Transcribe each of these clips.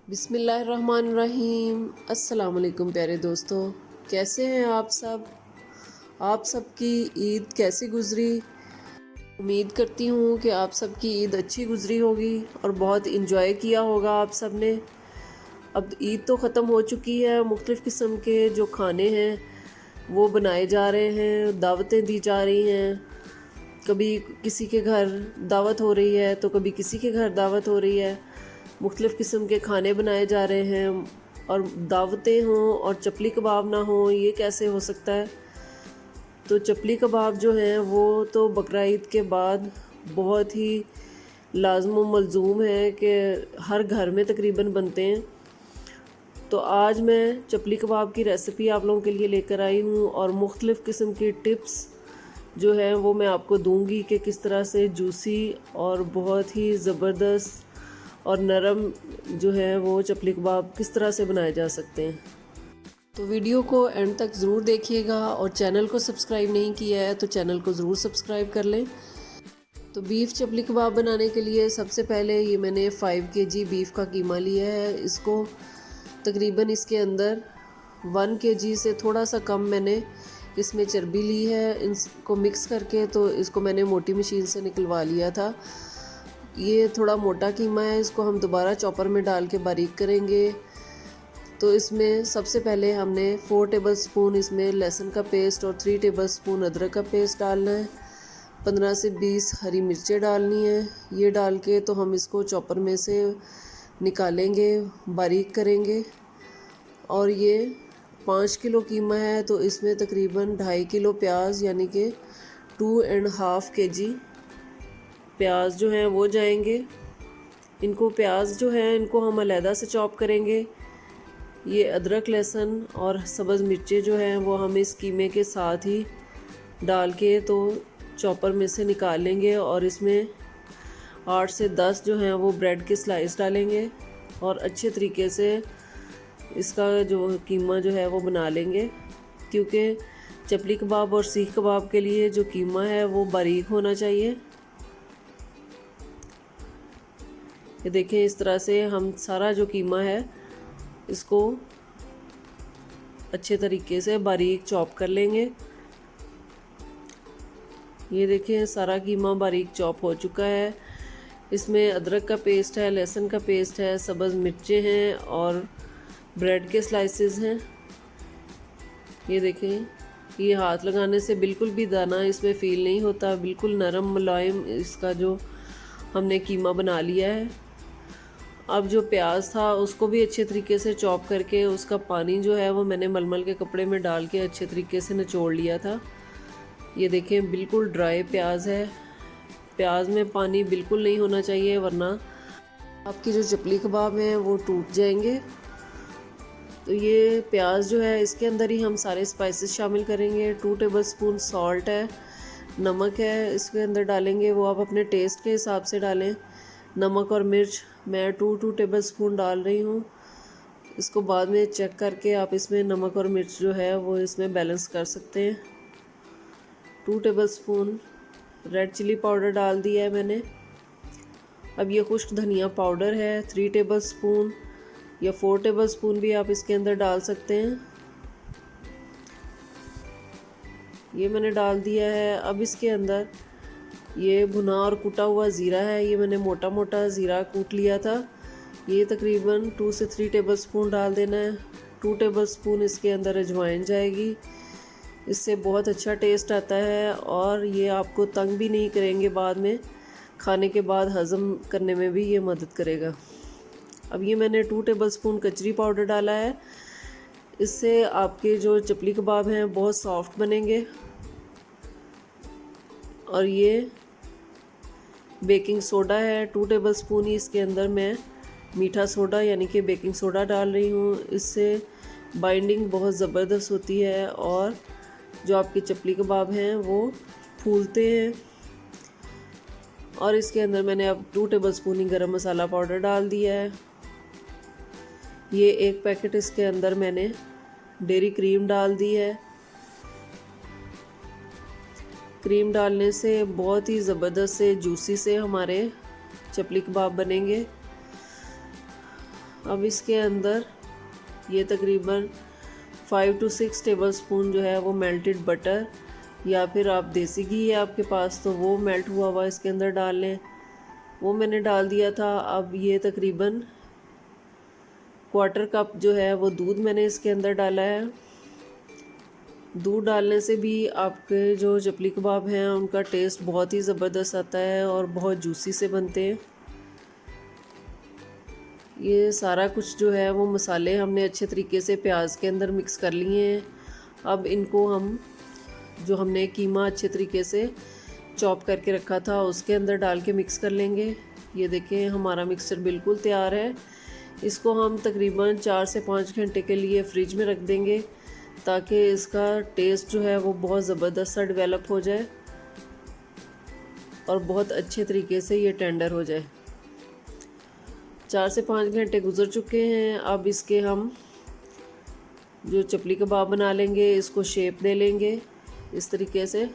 बिस्मिल्लाहिर्रहमानिर्रहीम। अस्सलाम वालेकुम प्यारे दोस्तों, कैसे हैं आप सब? आप सबकी ईद कैसी गुज़री? उम्मीद करती हूँ कि आप सबकी ईद अच्छी गुज़री होगी और बहुत इंजॉय किया होगा आप सब ने। अब ईद तो ख़त्म हो चुकी है, मुख्तलिफ़ किस्म के जो खाने हैं वो बनाए जा रहे हैं, दावतें दी जा रही हैं। कभी किसी के घर दावत हो रही है तो कभी किसी के घर दावत हो रही है। मुख्तलिफ़ किस्म के खाने बनाए जा रहे हैं और दावतें हों और चपली कबाब ना हो, ये कैसे हो सकता है? तो चपली कबाब जो हैं वो तो बकरा ईद के बाद बहुत ही लाज़िम व मलज़ूम है कि हर घर में तकरीबन बनते हैं। तो आज मैं चपली कबाब की रेसिपी आप लोगों के लिए लेकर आई हूँ और मुख्तलिफ़ किस्म की टिप्स जो है वो मैं आपको दूंगी कि किस तरह से जूसी और बहुत ही ज़बरदस्त और नरम जो है वो चपली कबाब किस तरह से बनाए जा सकते हैं। तो वीडियो को एंड तक ज़रूर देखिएगा और चैनल को सब्सक्राइब नहीं किया है तो चैनल को ज़रूर सब्सक्राइब कर लें। तो बीफ चपली कबाब बनाने के लिए सबसे पहले ये मैंने 5 kg बीफ का कीमा लिया है। इसको तकरीबन इसके अंदर 1 kg से थोड़ा सा कम मैंने इसमें चर्बी ली है। इसको मिक्स करके तो इसको मैंने मोटी मशीन से निकलवा लिया था। ये थोड़ा मोटा कीमा है, इसको हम दोबारा चॉपर में डाल के बारीक करेंगे। तो इसमें सबसे पहले हमने 4 टेबलस्पून इसमें लहसुन का पेस्ट और 3 टेबलस्पून अदरक का पेस्ट डालना है। 15 से 20 हरी मिर्चें डालनी है। ये डाल के तो हम इसको चॉपर में से निकालेंगे, बारीक करेंगे। और ये 5 किलो कीमा है तो इसमें तकरीबन 2.5 किलो प्याज यानी कि 2.5 kg प्याज जो हैं वो जाएंगे। इनको प्याज जो है इनको हम अलहदा से चॉप करेंगे। ये अदरक लहसुन और सब्ज़ मिर्चें जो हैं वो हम इस कीमे के साथ ही डाल के तो चॉपर में से निकाल लेंगे और इसमें 8 से 10 जो हैं वो ब्रेड के स्लाइस डालेंगे और अच्छे तरीके से इसका जो कीमा जो है वो बना लेंगे, क्योंकि चपली कबाब और सीख कबाब के लिए जो कीमा है वो बारीक होना चाहिए। ये देखें, इस तरह से हम सारा जो कीमा है इसको अच्छे तरीके से बारीक चॉप कर लेंगे। ये देखें, सारा कीमा बारीक चॉप हो चुका है। इसमें अदरक का पेस्ट है, लहसुन का पेस्ट है, सब्ज़ मिर्चें हैं और ब्रेड के स्लाइसेस हैं। ये देखें, ये हाथ लगाने से बिल्कुल भी दाना इसमें फ़ील नहीं होता, बिल्कुल नरम मुलायम इसका जो हमने कीमा बना लिया है। अब जो प्याज था उसको भी अच्छे तरीके से चॉप करके उसका पानी जो है वो मैंने मलमल के कपड़े में डाल के अच्छे तरीके से निचोड़ लिया था। ये देखें, बिल्कुल ड्राई प्याज है। प्याज में पानी बिल्कुल नहीं होना चाहिए, वरना आपकी जो चपली कबाब हैं वो टूट जाएंगे। तो ये प्याज जो है इसके अंदर ही हम सारे स्पाइसेस शामिल करेंगे। 2 टेबलस्पून सॉल्ट है, नमक है इसके अंदर डालेंगे, वो आप अपने टेस्ट के हिसाब से डालें। नमक और मिर्च मैं 2 टेबलस्पून डाल रही हूँ। इसको बाद में चेक करके आप इसमें नमक और मिर्च जो है वो इसमें बैलेंस कर सकते हैं। 2 टेबलस्पून रेड चिली पाउडर डाल दिया है मैंने। अब ये खुश्क धनिया पाउडर है 3 टेबलस्पून या 4 टेबलस्पून भी आप इसके अंदर डाल सकते हैं। ये मैंने डाल दिया है। अब इसके अंदर ये भुना और कुटा हुआ ज़ीरा है, ये मैंने मोटा मोटा ज़ीरा कूट लिया था। ये तकरीबन 2 से 3 टेबलस्पून डाल देना है। 2 टेबलस्पून इसके अंदर अजवाइन जाएगी, इससे बहुत अच्छा टेस्ट आता है और ये आपको तंग भी नहीं करेंगे, बाद में खाने के बाद हज़म करने में भी ये मदद करेगा। अब ये मैंने 2 टेबलस्पून कचरी पाउडर डाला है, इससे आपके जो चपली कबाब हैं बहुत सॉफ्ट बनेंगे। और ये बेकिंग सोडा है 2 टेबलस्पून ही इसके अंदर मैं मीठा सोडा यानी कि बेकिंग सोडा डाल रही हूँ। इससे बाइंडिंग बहुत ज़बरदस्त होती है और जो आपके चपली कबाब हैं वो फूलते हैं। और इसके अंदर मैंने अब 2 टेबलस्पून ही गरम मसाला पाउडर डाल दिया है। ये एक पैकेट इसके अंदर मैंने डेयरी क्रीम डाल दी है। क्रीम डालने से बहुत ही ज़बरदस्त से जूसी से हमारे चपली कबाब बनेंगे। अब इसके अंदर ये तकरीबन 5 to 6 टेबलस्पून जो है वो मेल्टेड बटर या फिर आप देसी घी है आपके पास तो वो मेल्ट हुआ हुआ इसके अंदर डाल लें। वो मैंने डाल दिया था। अब ये तकरीबन 1/4 कप जो है वो दूध मैंने इसके अंदर डाला है। दूध डालने से भी आपके जो चपली कबाब हैं उनका टेस्ट बहुत ही ज़बरदस्त आता है और बहुत जूसी से बनते हैं। ये सारा कुछ जो है वो मसाले हमने अच्छे तरीके से प्याज के अंदर मिक्स कर लिए हैं। अब इनको हम जो हमने कीमा अच्छे तरीके से चॉप करके रखा था उसके अंदर डाल के मिक्स कर लेंगे। ये देखें हमारा मिक्सचर बिल्कुल तैयार है। इसको हम तकरीबन 4 से 5 घंटे के लिए फ्रिज में रख देंगे ताकि इसका टेस्ट जो है वो बहुत ज़बरदस्त सा डेवलप हो जाए और बहुत अच्छे तरीके से ये टेंडर हो जाए। 4 से 5 घंटे गुजर चुके हैं। अब इसके हम जो चपली कबाब बना लेंगे, इसको शेप दे लेंगे इस तरीके से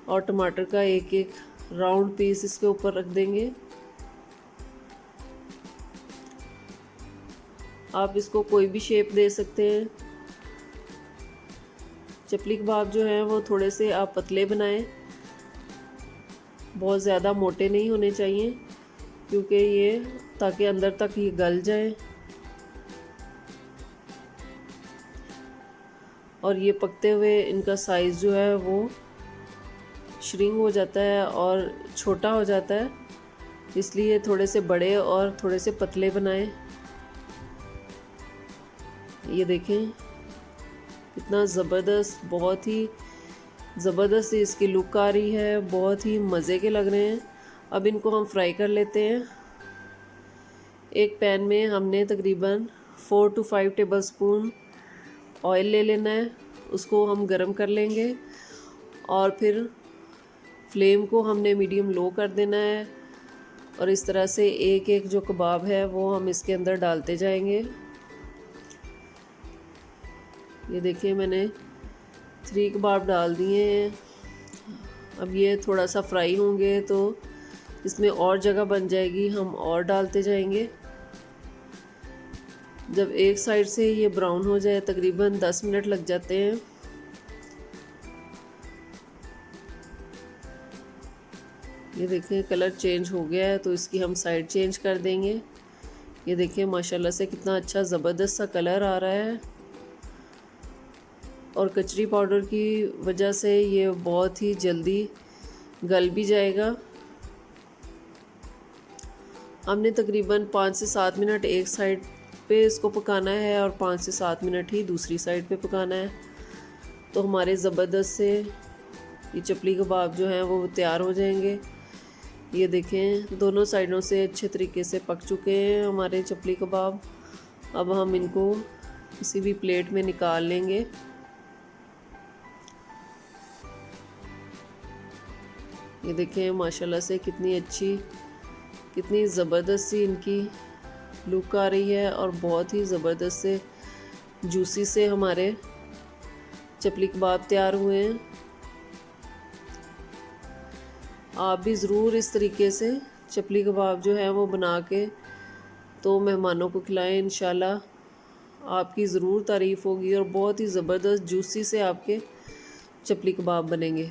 और टमाटर का एक एक राउंड पीस इसके ऊपर रख देंगे। आप इसको कोई भी शेप दे सकते हैं। चपली कबाब जो हैं वो थोड़े से आप पतले बनाएं, बहुत ज़्यादा मोटे नहीं होने चाहिए क्योंकि ये ताकि अंदर तक ये गल जाए और ये पकते हुए इनका साइज़ जो है वो श्रिंक हो जाता है और छोटा हो जाता है, इसलिए थोड़े से बड़े और थोड़े से पतले बनाएं। ये देखें कितना ज़बरदस्त, बहुत ही ज़बरदस्त इसकी लुक आ रही है, बहुत ही मज़े के लग रहे हैं। अब इनको हम फ्राई कर लेते हैं। एक पैन में हमने तकरीबन 4 to 5 टेबलस्पून ऑयल ले लेना है, उसको हम गरम कर लेंगे और फिर फ्लेम को हमने मीडियम लो कर देना है और इस तरह से एक एक जो कबाब है वो हम इसके अंदर डालते जाएंगे। ये देखिए मैंने 3 कबाब डाल दिए हैं। अब ये थोड़ा सा फ्राई होंगे तो इसमें और जगह बन जाएगी, हम और डालते जाएंगे। जब एक साइड से ये ब्राउन हो जाए, तकरीबन 10 मिनट लग जाते हैं। ये देखें कलर चेंज हो गया है तो इसकी हम साइड चेंज कर देंगे। ये देखिए माशाल्लाह से कितना अच्छा ज़बरदस्त सा कलर आ रहा है और कचरी पाउडर की वजह से ये बहुत ही जल्दी गल भी जाएगा। हमने तकरीबन 5 से 7 मिनट एक साइड पे इसको पकाना है और 5 से 7 मिनट ही दूसरी साइड पे पकाना है, तो हमारे ज़बरदस्त से ये चपली कबाब जो हैं वो तैयार हो जाएंगे। ये देखें दोनों साइडों से अच्छे तरीके से पक चुके हैं हमारे चपली कबाब। अब हम इनको किसी भी प्लेट में निकाल लेंगे। ये देखें माशाल्लाह से कितनी अच्छी, कितनी ज़बरदस्त सी इनकी लुक आ रही है और बहुत ही ज़बरदस्त से जूसी से हमारे चपली कबाब तैयार हुए हैं। आप भी ज़रूर इस तरीके से चपली कबाब जो है वो बना के तो मेहमानों को खिलाएं। इंशाल्लाह आपकी ज़रूर तारीफ़ होगी और बहुत ही ज़बरदस्त जूसी से आपके चपली कबाब बनेंगे।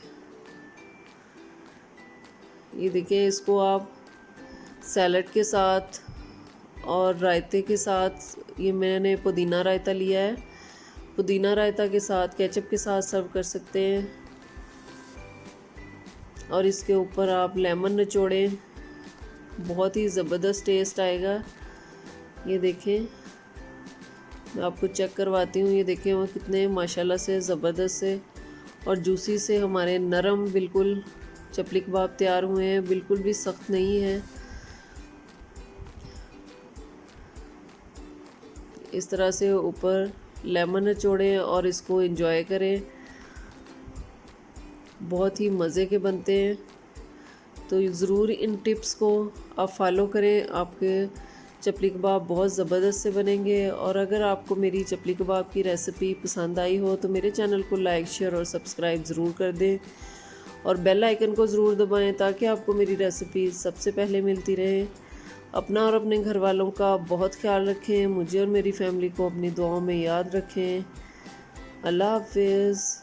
ये देखिए इसको आप सैलड के साथ और रायते के साथ, ये मैंने पुदीना रायता लिया है, पुदीना रायता के साथ केचप के साथ सर्व कर सकते हैं और इसके ऊपर आप लेमन निचोड़ें, बहुत ही ज़बरदस्त टेस्ट आएगा। ये देखें मैं आपको चेक करवाती हूँ। ये देखें वो कितने माशाल्लाह से ज़बरदस्त से और जूसी से हमारे नरम बिल्कुल चपली कबाब तैयार हुए हैं, बिल्कुल भी सख्त नहीं है। इस तरह से ऊपर लेमन निचोड़ें और इसको एंजॉय करें, बहुत ही मज़े के बनते हैं। तो ज़रूर इन टिप्स को आप फॉलो करें, आपके चपली कबाब बहुत ज़बरदस्त से बनेंगे। और अगर आपको मेरी चपली कबाब की रेसिपी पसंद आई हो तो मेरे चैनल को लाइक, शेयर और सब्सक्राइब ज़रूर कर दें और बेल आइकन को ज़रूर दबाएं ताकि आपको मेरी रेसिपी सबसे पहले मिलती रहे। अपना और अपने घर वालों का बहुत ख्याल रखें। मुझे और मेरी फैमिली को अपनी दुआओं में याद रखें। अल्लाह हाफिज़।